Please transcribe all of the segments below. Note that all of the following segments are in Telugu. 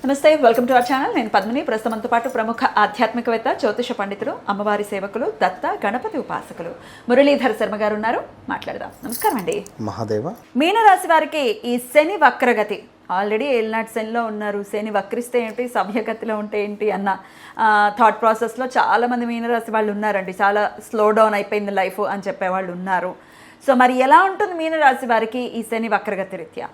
నమస్తే, వెల్కమ్ టు అవర్ ఛానల్. నేను పద్మిని. ప్రస్తుతంతో పాటు ప్రముఖ ఆధ్యాత్మికవేత్త, జ్యోతిష పండితులు, అమ్మవారి సేవకులు, దత్త గణపతి ఉపాసకులు మురళీధర్ శర్మ గారు ఉన్నారు. మాట్లాడదాం. నమస్కారం అండి. మహాదేవ. మీనరాశి వారికి ఈ శని వక్రగతి, ఆల్రెడీ ఏలినాటి శనిలో ఉన్నారు, శని వక్రిస్తే ఏంటి, సవ్యగతిలో ఉంటే ఏంటి అన్న థాట్ ప్రాసెస్లో చాలామంది మీనరాశి వాళ్ళు ఉన్నారండి. చాలా స్లో డౌన్ అయిపోయింది లైఫ్ అని చెప్పేవాళ్ళు ఉన్నారు. సో మరి ఎలా ఉంటుంది మీనరాశి వారికి ఈ శని వక్రగతి రీత్యా?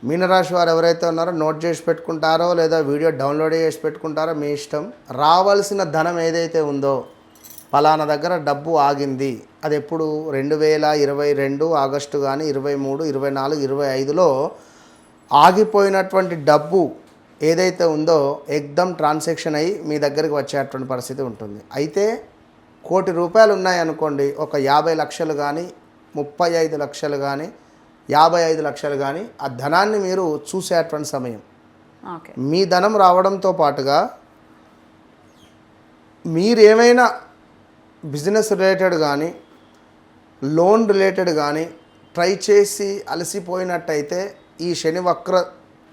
మీనరాశి వారు ఎవరైతే ఉన్నారో నోట్ చేసి పెట్టుకుంటారో లేదా వీడియో డౌన్లోడ్ చేసి పెట్టుకుంటారో మీ ఇష్టం. రావాల్సిన ధనం ఏదైతే ఉందో, పలానా దగ్గర డబ్బు ఆగింది, అది ఎప్పుడు 2022 ఆగస్టు కానీ 23, 24, 25లో ఆగిపోయినటువంటి డబ్బు ఏదైతే ఉందో ఎగ్దమ్ ట్రాన్సాక్షన్ అయ్యి మీ దగ్గరికి వచ్చేటువంటి పరిస్థితి ఉంటుంది. అయితే ₹1,00,00,000 ఉన్నాయనుకోండి, ఒక 50 లక్షలు కానీ 35 లక్షలు కానీ 55 లక్షలు కానీ ఆ ధనాన్ని మీరు చూసేటువంటి సమయం. మీ ధనం రావడంతో పాటుగా మీరు ఏమైనా బిజినెస్ రిలేటెడ్ కానీ లోన్ రిలేటెడ్ కానీ ట్రై చేసి అలసిపోయినట్టయితే ఈ శని వక్ర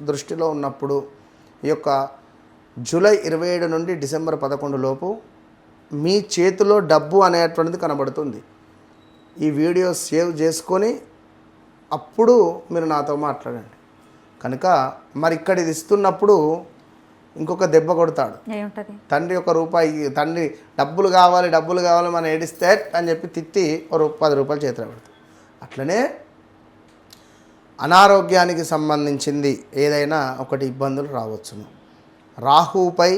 దృష్టిలో ఉన్నప్పుడు ఈ యొక్క జూలై 27 నుండి డిసెంబర్ 11 లోపు మీ చేతిలో డబ్బు అనేటువంటిది కనబడుతుంది. ఈ వీడియో సేవ్ చేసుకొని అప్పుడు మీరు నాతో మాట్లాడండి. కనుక మరి ఇక్కడ ఇది ఇస్తున్నప్పుడు ఇంకొక దెబ్బ కొడతాడు. తండ్రి ₹1, తండ్రి డబ్బులు కావాలి మనం ఏడిస్తే అని చెప్పి తిట్టి ₹10 చేతిలో పెడతాడు. అట్లనే అనారోగ్యానికి సంబంధించింది ఏదైనా ఒకటి ఇబ్బందులు రావచ్చును. రాహుపై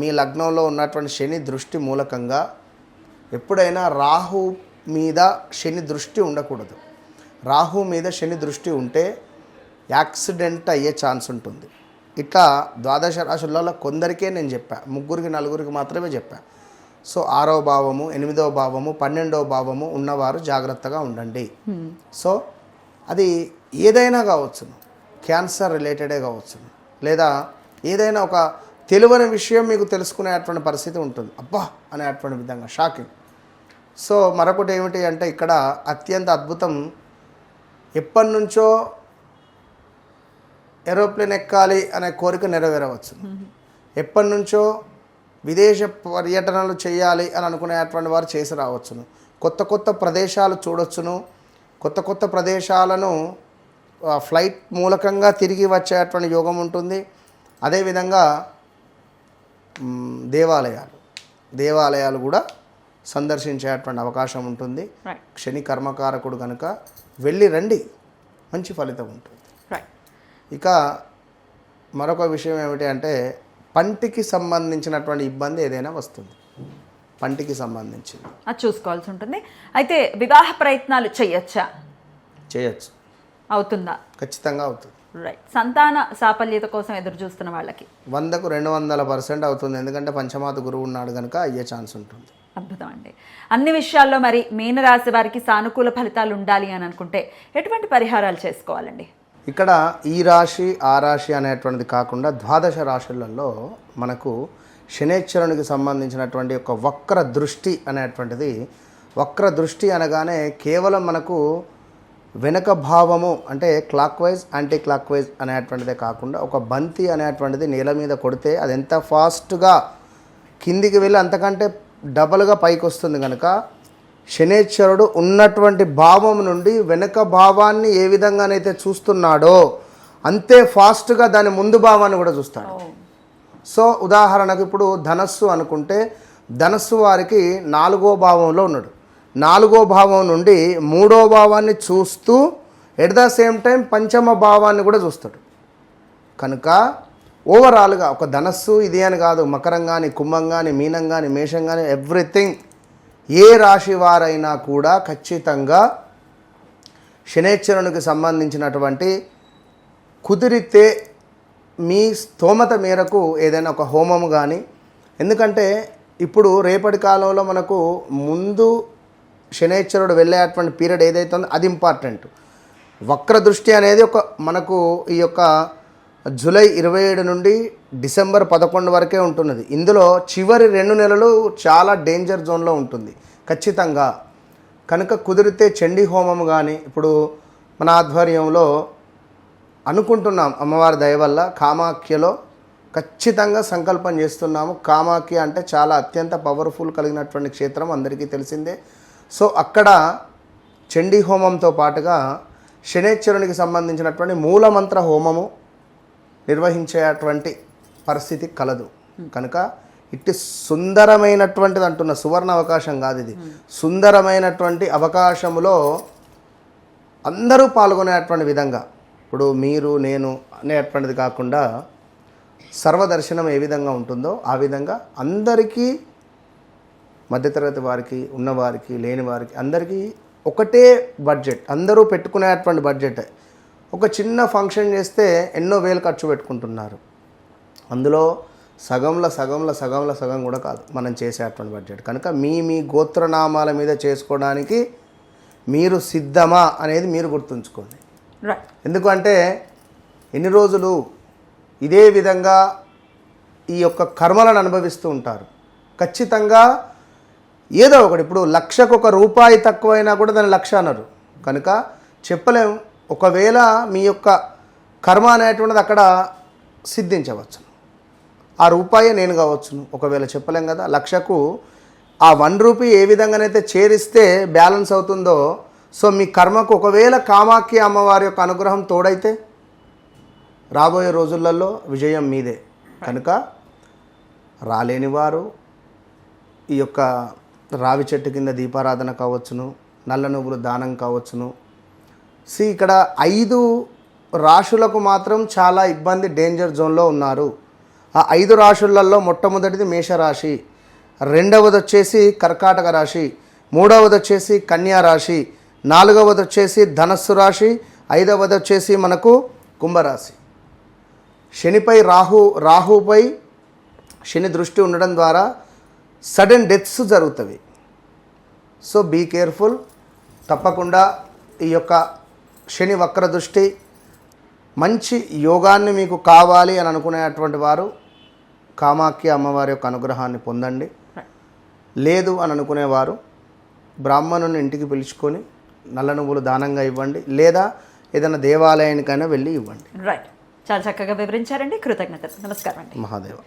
మీ లగ్నంలో ఉన్నటువంటి శని దృష్టి మూలకంగా ఎప్పుడైనా రాహు మీద శని దృష్టి ఉండకూడదు. రాహు మీద శని దృష్టి ఉంటే యాక్సిడెంట్ అయ్యే ఛాన్స్ ఉంటుంది. ఇట్లా 12 రాశులలో కొందరికే నేను చెప్పా, 3, 4 మాత్రమే చెప్పా. సో 6వ భావము, 8వ భావము, 12వ భావము ఉన్నవారు జాగ్రత్తగా ఉండండి. సో అది ఏదైనా కావచ్చును, క్యాన్సర్ రిలేటెడే కావచ్చును, లేదా ఏదైనా ఒక తెలియని విషయం మీకు తెలుసుకునేటువంటి పరిస్థితి ఉంటుంది. అబ్బా అనేటువంటి విధంగా షాకింగ్. సో మరొకటి ఏమిటి అంటే ఇక్కడ అత్యంత అద్భుతం, ఎప్పటి నుంచో ఏరోప్లేన్ ఎక్కాలి అనే కోరిక నెరవేరవచ్చు. ఎప్పటి నుంచో విదేశ పర్యటనలు చేయాలి అని అనుకునేటువంటి వారు చేసి రావచ్చును. కొత్త ప్రదేశాలు చూడొచ్చును. కొత్త ప్రదేశాలను ఫ్లైట్ మూలకంగా తిరిగి వచ్చేటువంటి యోగం ఉంటుంది. అదేవిధంగా దేవాలయాలు కూడా సందర్శించేటువంటి అవకాశం ఉంటుంది. శని కర్మకారకుడు కనుక వెళ్ళి రండి, మంచి ఫలితం ఉంటుంది. ఇక మరొక విషయం ఏమిటి అంటే పంటికి సంబంధించినటువంటి ఇబ్బంది ఏదైనా వస్తుంది. పంటికి సంబంధించింది అది చూసుకోవాల్సి ఉంటుంది. అయితే వివాహ ప్రయత్నాలు చేయొచ్చు. అవుతుందా? ఖచ్చితంగా అవుతుంది. రైట్. సంతాన సాఫల్యత కోసం ఎదురు చూస్తున్న వాళ్ళకి 100కు 200% అవుతుంది. ఎందుకంటే పంచమాత గురువు ఉన్నాడు కనుక అయ్యే ఛాన్స్ ఉంటుంది. అద్భుతం అండి. అన్ని విషయాల్లో మరి మీనరాశి వారికి సానుకూల ఫలితాలు ఉండాలి అని అనుకుంటే ఎటువంటి పరిహారాలు చేసుకోవాలండి? ఇక్కడ ఈ రాశి ఆ రాశి అనేటువంటిది కాకుండా 12 రాశులలో మనకు శనేశ్వరునికి సంబంధించినటువంటి ఒక వక్ర దృష్టి అనేటువంటిది, వక్ర దృష్టి అనగానే కేవలం మనకు వెనక భావము అంటే clockwise anti clockwise అనేటువంటిదే కాకుండా ఒక బంతి అనేటువంటిది నేల మీద కొడితే అది ఎంత ఫాస్ట్గా కిందికి వెళ్ళి అంతకంటే డబల్గా పైకి వస్తుంది. కనుక శనేశ్వరుడు ఉన్నటువంటి భావం నుండి వెనక భావాన్ని ఏ విధంగానైతే చూస్తున్నాడో అంతే ఫాస్ట్గా దాని ముందు భావాన్ని కూడా చూస్తాడు. సో ఉదాహరణకు ఇప్పుడు ధనస్సు అనుకుంటే ధనస్సు వారికి 4వ భావంలో ఉన్నాడు. 4వ భావం నుండి 3వ భావాన్ని చూస్తూ ఎట్ ద సేమ్ టైం పంచమ భావాన్ని కూడా చూస్తాడు. కనుక ఓవరాల్గా ఒక ధనస్సు ఇది అని కాదు, మకరం కానీ, కుంభం కానీ, మీనం కానీ, మేషం కానీ, ఎవ్రీథింగ్ ఏ రాశి వారైనా కూడా ఖచ్చితంగా శనేశ్వరునికి సంబంధించినటువంటి కుదిరితే మీ స్తోమత మేరకు ఏదైనా ఒక హోమము కానీ, ఎందుకంటే ఇప్పుడు రేపటి కాలంలో మనకు ముందు శనేశ్వరుడు వెళ్ళేటువంటి పీరియడ్ ఏదైతే ఉందో అది ఇంపార్టెంట్. వక్ర దృష్టి అనేది మనకు ఈ యొక్క జూలై 27 నుండి డిసెంబర్ 11 వరకే ఉంటున్నది. ఇందులో చివరి 2 నెలలు చాలా డేంజర్ జోన్లో ఉంటుంది ఖచ్చితంగా. కనుక కుదిరితే చండీ హోమం కానీ, ఇప్పుడు మన ఆధ్వర్యంలో అనుకుంటున్నాం అమ్మవారి దయ వల్ల కామాఖ్యలో ఖచ్చితంగా సంకల్పం చేస్తున్నాము. కామాఖ్య అంటే చాలా అత్యంత పవర్ఫుల్ కలిగినటువంటి క్షేత్రం అందరికీ తెలిసిందే. సో అక్కడ చండీ హోమంతో పాటుగా శనేశ్వరునికి సంబంధించినటువంటి మూలమంత్ర హోమము నిర్వహించేటువంటి పరిస్థితి కలదు. కనుక ఇట్టి సుందరమైనటువంటిది అంటున్న సువర్ణ అవకాశం కాదు ఇది, సుందరమైనటువంటి అవకాశములో అందరూ పాల్గొనేటువంటి విధంగా, ఇప్పుడు మీరు నేను అనేటువంటిది కాకుండా సర్వదర్శనం ఏ విధంగా ఉంటుందో ఆ విధంగా అందరికీ, మధ్యతరగతి వారికి, ఉన్నవారికి, లేని వారికి అందరికీ ఒకటే బడ్జెట్, అందరూ పెట్టుకునేటువంటి బడ్జెట్. ఒక చిన్న ఫంక్షన్ చేస్తే ఎన్నో వేలు ఖర్చు పెట్టుకుంటున్నారు. అందులో సగం కూడా కాదు మనం చేసేటువంటి బడ్జెట్. కనుక మీ గోత్రనామాల మీద చేసుకోవడానికి మీరు సిద్ధమా అనేది మీరు గుర్తుంచుకోండి. ఎందుకంటే ఎన్ని రోజులు ఇదే విధంగా ఈ యొక్క కర్మలను అనుభవిస్తూ ఉంటారు. ఖచ్చితంగా ఏదో ఒకటి, ఇప్పుడు లక్షకు ₹1 తక్కువైనా కూడా దాన్ని లక్ష అన్నారు. కనుక చెప్పలేము, ఒకవేళ మీ యొక్క కర్మ అనేటువంటిది అక్కడ సిద్ధించవచ్చు. ఆ రూపాయి నేను కావచ్చును, ఒకవేళ చెప్పలేం కదా. లక్షకు ఆ ₹1 ఏ విధంగానైతే చేరిస్తే బ్యాలెన్స్ అవుతుందో, సో మీ కర్మకు ఒకవేళ కామాఖ్య అమ్మవారి యొక్క అనుగ్రహం తోడైతే రాబోయే రోజులలో విజయం మీదే. కనుక రాలేని వారు ఈ యొక్క రావి చెట్టు కింద దీపారాధన కావచ్చును, నల్ల నువ్వులు దానం కావచ్చును. ఇక్కడ 5 రాశులకు మాత్రం చాలా ఇబ్బంది, డేంజర్ జోన్లో ఉన్నారు. ఆ 5 రాశులలో మొట్టమొదటిది మేషరాశి, రెండవది వచ్చేసి కర్కాటక రాశి, మూడవది వచ్చేసి కన్యా రాశి, నాలుగవది వచ్చేసి ధనస్సు రాశి, ఐదవది వచ్చేసి మనకు కుంభరాశి. శనిపై రాహుపై శని దృష్టి ఉండడం ద్వారా సడన్ డెత్స్ జరుగుతాయి. So be careful. తప్పకుండా ఈ యొక్క శని వక్ర దృష్టి, మంచి యోగాన్ని మీకు కావాలి అని అనుకునేటువంటి వారు కామాఖ్య అమ్మవారి యొక్క అనుగ్రహాన్ని పొందండి. లేదు అని అనుకునేవారు బ్రాహ్మణుని ఇంటికి పిలుచుకొని నల్ల నువ్వులు దానంగా ఇవ్వండి, లేదా ఏదైనా దేవాలయానికైనా వెళ్ళి ఇవ్వండి. రైట్, చాలా చక్కగా వివరించారండి. కృతజ్ఞతలు. నమస్కారం అండి. మహాదేవ.